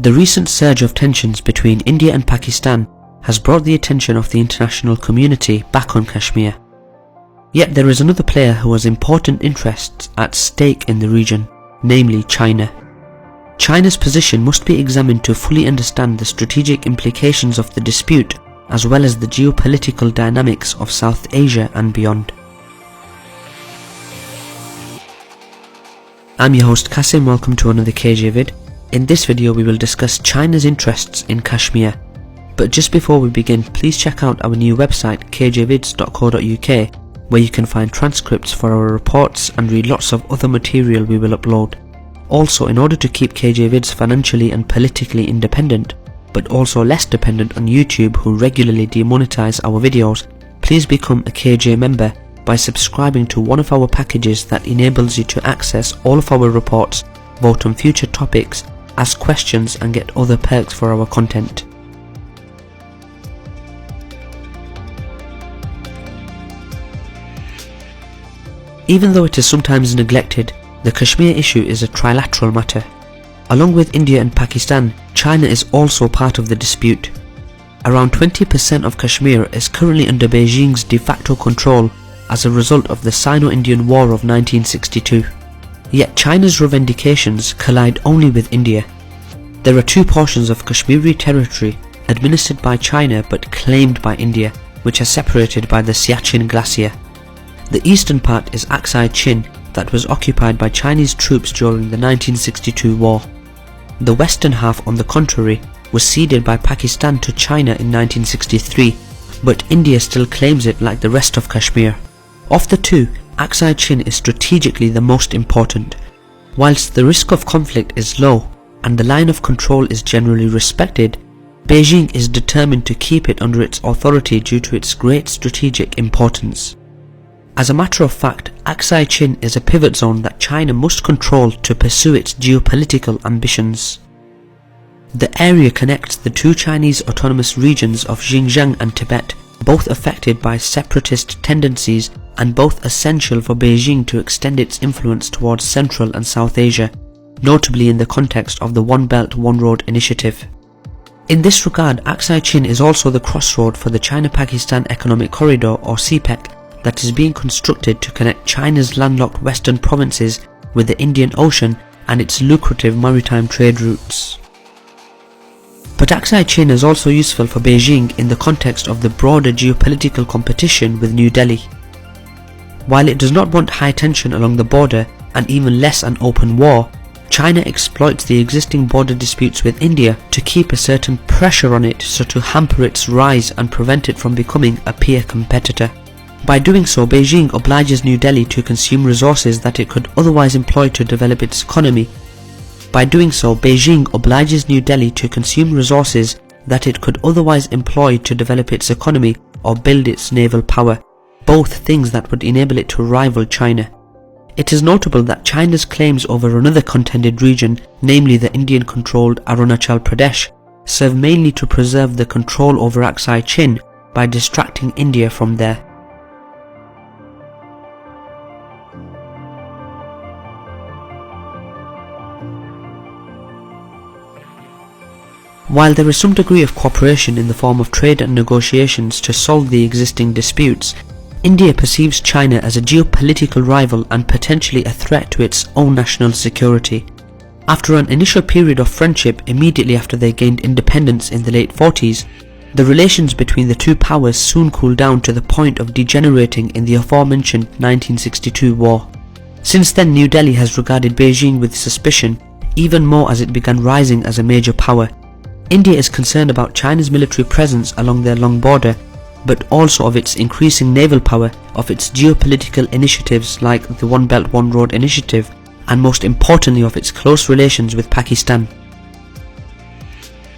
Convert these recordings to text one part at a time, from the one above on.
The recent surge of tensions between India and Pakistan has brought the attention of the international community back on Kashmir. Yet there is another player who has important interests at stake in the region, namely China. China's position must be examined to fully understand the strategic implications of the dispute as well as the geopolitical dynamics of South Asia and beyond. I'm your host Kasim, welcome to another KJ vid. In this video we will discuss China's interests in Kashmir. But just before we begin, please check out our new website kjvids.co.uk where you can find transcripts for our reports and read lots of other material we will upload. Also, in order to keep KJ vids financially and politically independent, but also less dependent on YouTube who regularly demonetize our videos, please become a KJ member by subscribing to one of our packages that enables you to access all of our reports, vote on future topics, ask questions and get other perks for our content. Even though it is sometimes neglected, the Kashmir issue is a trilateral matter. Along with India and Pakistan, China is also part of the dispute. Around 20% of Kashmir is currently under Beijing's de facto control as a result of the Sino-Indian War of 1962. Yet China's revendications collide only with India. There are two portions of Kashmiri territory administered by China but claimed by India, which are separated by the Siachen Glacier. The eastern part is Aksai Chin, that was occupied by Chinese troops during the 1962 war. The western half, on the contrary, was ceded by Pakistan to China in 1963, but India still claims it like the rest of Kashmir. Of the two, Aksai Chin is strategically the most important. Whilst the risk of conflict is low and the line of control is generally respected, Beijing is determined to keep it under its authority due to its great strategic importance. As a matter of fact, Aksai Chin is a pivot zone that China must control to pursue its geopolitical ambitions. The area connects the two Chinese autonomous regions of Xinjiang and Tibet, both affected by separatist tendencies and both essential for Beijing to extend its influence towards Central and South Asia, notably in the context of the One Belt One Road initiative. In this regard, Aksai Chin is also the crossroad for the China-Pakistan Economic Corridor or CPEC that is being constructed to connect China's landlocked western provinces with the Indian Ocean and its lucrative maritime trade routes. But Aksai Chin is also useful for Beijing in the context of the broader geopolitical competition with New Delhi. While it does not want high tension along the border and even less an open war, China exploits the existing border disputes with India to keep a certain pressure on it so to hamper its rise and prevent it from becoming a peer competitor. By doing so, Beijing obliges New Delhi to consume resources that it could otherwise employ to develop its economy. Or build its naval power, both things that would enable it to rival China. It is notable that China's claims over another contended region, namely the Indian-controlled Arunachal Pradesh, serve mainly to preserve the control over Aksai Chin by distracting India from there. While there is some degree of cooperation in the form of trade and negotiations to solve the existing disputes, India perceives China as a geopolitical rival and potentially a threat to its own national security. After an initial period of friendship immediately after they gained independence in the late 40s, the relations between the two powers soon cooled down to the point of degenerating in the aforementioned 1962 war. Since then, New Delhi has regarded Beijing with suspicion, even more as it began rising as a major power. India is concerned about China's military presence along their long border, but also of its increasing naval power, of its geopolitical initiatives like the One Belt One Road initiative, and most importantly of its close relations with Pakistan.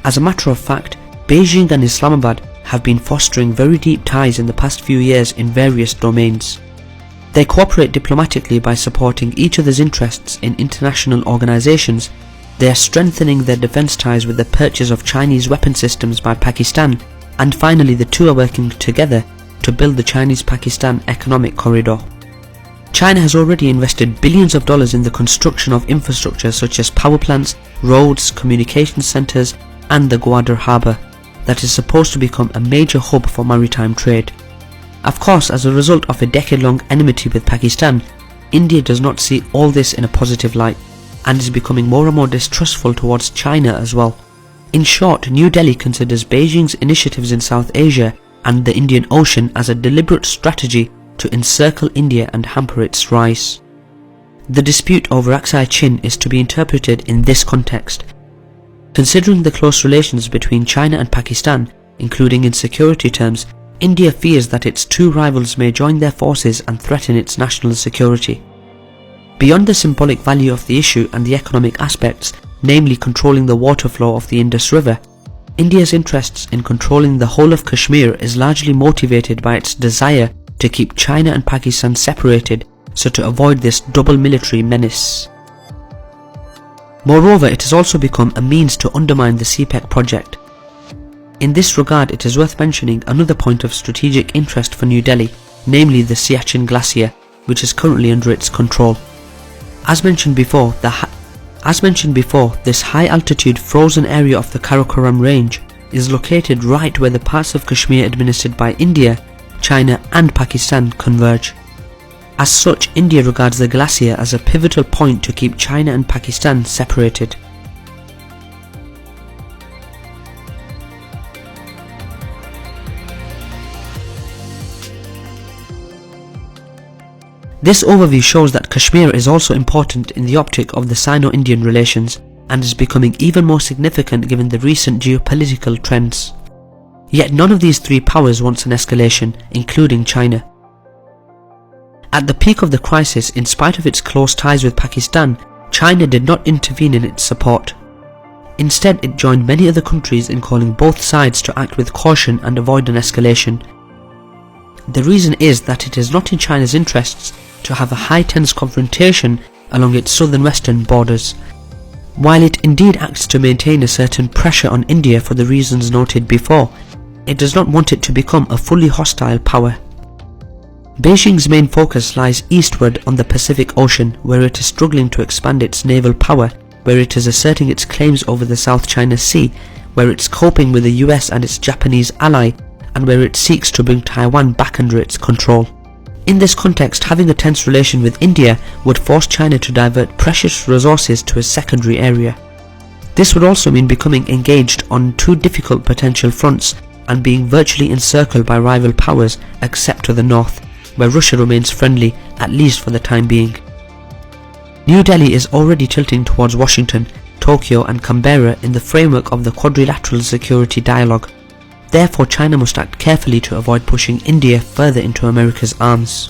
As a matter of fact, Beijing and Islamabad have been fostering very deep ties in the past few years in various domains. They cooperate diplomatically by supporting each other's interests in international organizations. They are strengthening their defense ties with the purchase of Chinese weapon systems by Pakistan, and finally the two are working together to build the Chinese-Pakistan Economic Corridor. China has already invested billions of dollars in the construction of infrastructure such as power plants, roads, communication centres and the Gwadar harbour that is supposed to become a major hub for maritime trade. Of course, as a result of a decade-long enmity with Pakistan, India does not see all this in a positive light and is becoming more and more distrustful towards China as well. In short, New Delhi considers Beijing's initiatives in South Asia and the Indian Ocean as a deliberate strategy to encircle India and hamper its rise. The dispute over Aksai Chin is to be interpreted in this context. Considering the close relations between China and Pakistan, including in security terms, India fears that its two rivals may join their forces and threaten its national security. Beyond the symbolic value of the issue and the economic aspects, namely controlling the water flow of the Indus River, India's interests in controlling the whole of Kashmir is largely motivated by its desire to keep China and Pakistan separated so to avoid this double military menace. Moreover, it has also become a means to undermine the CPEC project. In this regard, it is worth mentioning another point of strategic interest for New Delhi, namely the Siachen Glacier, which is currently under its control. As mentioned before, this high-altitude frozen area of the Karakoram range is located right where the parts of Kashmir administered by India, China and Pakistan converge. As such, India regards the glacier as a pivotal point to keep China and Pakistan separated. This overview shows that Kashmir is also important in the optic of the Sino-Indian relations and is becoming even more significant given the recent geopolitical trends. Yet none of these three powers wants an escalation, including China. At the peak of the crisis, in spite of its close ties with Pakistan, China did not intervene in its support. Instead, it joined many other countries in calling both sides to act with caution and avoid an escalation. The reason is that it is not in China's interests to have a high-tense confrontation along its southern-western borders. While it indeed acts to maintain a certain pressure on India for the reasons noted before, it does not want it to become a fully hostile power. Beijing's main focus lies eastward on the Pacific Ocean, where it is struggling to expand its naval power, where it is asserting its claims over the South China Sea, where it's coping with the US and its Japanese ally, and where it seeks to bring Taiwan back under its control. In this context, having a tense relation with India would force China to divert precious resources to a secondary area. This would also mean becoming engaged on two difficult potential fronts and being virtually encircled by rival powers except to the north, where Russia remains friendly, at least for the time being. New Delhi is already tilting towards Washington, Tokyo and Canberra in the framework of the quadrilateral security dialogue. Therefore, China must act carefully to avoid pushing India further into America's arms.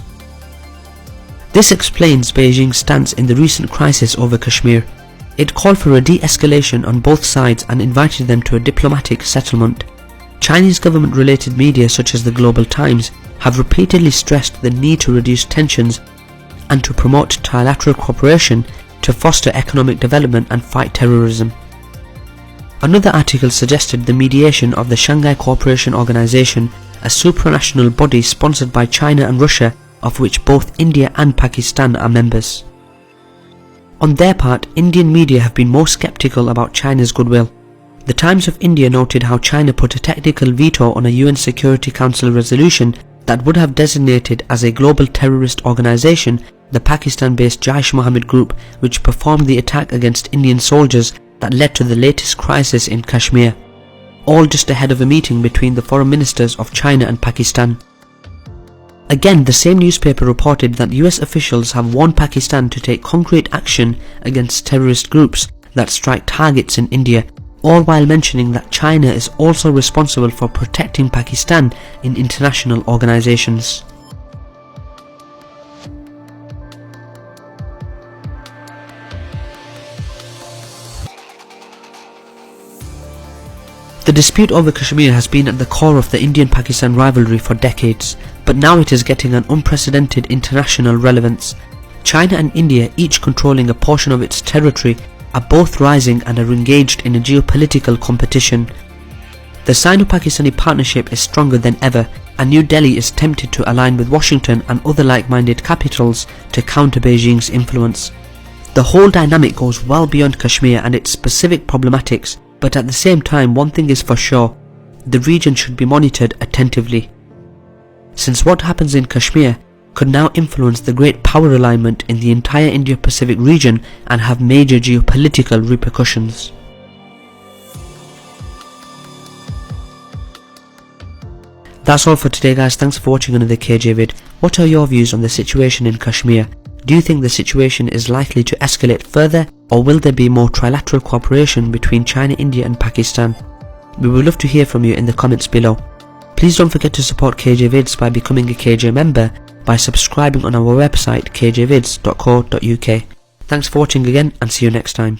This explains Beijing's stance in the recent crisis over Kashmir. It called for a de-escalation on both sides and invited them to a diplomatic settlement. Chinese government-related media such as the Global Times have repeatedly stressed the need to reduce tensions and to promote trilateral cooperation to foster economic development and fight terrorism. Another article suggested the mediation of the Shanghai Cooperation Organization, a supranational body sponsored by China and Russia, of which both India and Pakistan are members. On their part, Indian media have been more skeptical about China's goodwill. The Times of India noted how China put a technical veto on a UN Security Council resolution that would have designated as a global terrorist organization the Pakistan-based Jaish-e-Mohammed group, which performed the attack against Indian soldiers that led to the latest crisis in Kashmir, all just ahead of a meeting between the foreign ministers of China and Pakistan. Again, the same newspaper reported that US officials have warned Pakistan to take concrete action against terrorist groups that strike targets in India, all while mentioning that China is also responsible for protecting Pakistan in international organizations. The dispute over Kashmir has been at the core of the Indian-Pakistan rivalry for decades, but now it is getting an unprecedented international relevance. China and India, each controlling a portion of its territory, are both rising and are engaged in a geopolitical competition. The Sino-Pakistani partnership is stronger than ever, and New Delhi is tempted to align with Washington and other like-minded capitals to counter Beijing's influence. The whole dynamic goes well beyond Kashmir and its specific problematics, but at the same time one thing is for sure, the region should be monitored attentively, since what happens in Kashmir could now influence the great power alignment in the entire Indo-Pacific region and have major geopolitical repercussions. That's all for today guys, thanks for watching another KJ vid. What are your views on the situation in Kashmir? Do you think the situation is likely to escalate further, or will there be more trilateral cooperation between China, India and Pakistan? We would love to hear from you in the comments below. Please don't forget to support KJ vids by becoming a KJ member by subscribing on our website kjvids.co.uk. Thanks for watching again and see you next time.